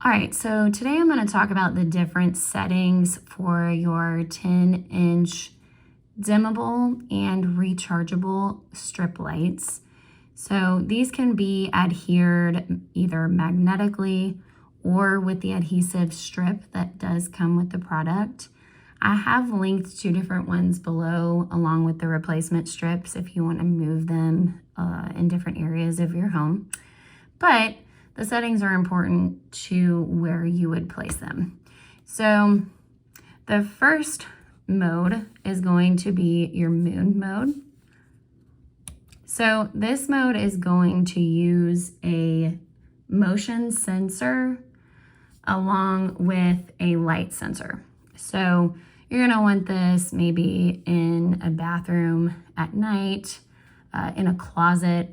All right, so today I'm going to talk about the different settings for your 10-inch dimmable and rechargeable strip lights. So these can be adhered either magnetically or with the adhesive strip that does come with the product. I have linked two different ones below along with the replacement strips if you want to move them in different areas of your home. But the settings are important to where you would place them. So the first mode is going to be your moon mode. So this mode is going to use a motion sensor along with a light sensor. So you're gonna want this maybe in a bathroom at night, in a closet.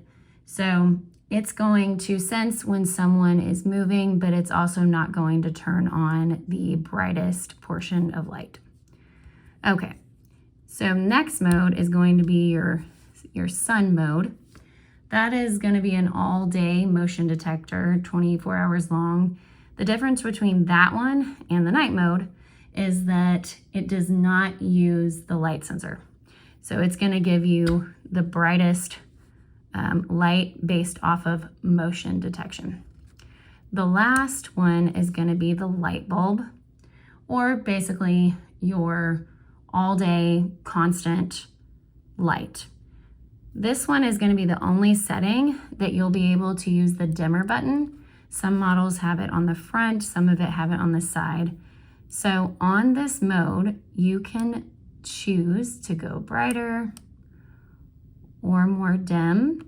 So it's going to sense when someone is moving, but it's also not going to turn on the brightest portion of light. Okay, so next mode is going to be your sun mode. That is going to be an all-day motion detector, 24 hours long. The difference between that one and the night mode is that it does not use the light sensor. So it's going to give you the brightest light based off of motion detection. The last one is going to be the light bulb, or basically your all-day constant light. This one is going to be the only setting that you'll be able to use the dimmer button. Some models have it on the front, some of it have it on the side. So on this mode, you can choose to go brighter or more dim,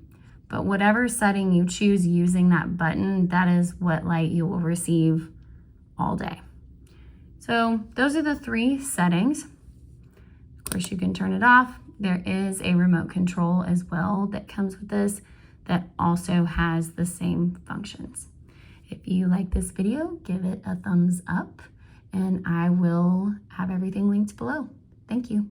but whatever setting you choose using that button, that is what light you will receive all day. So those are the three settings. Of course, you can turn it off. There is a remote control as well that comes with this that also has the same functions. If you like this video, give it a thumbs up, and I will have everything linked below. Thank you.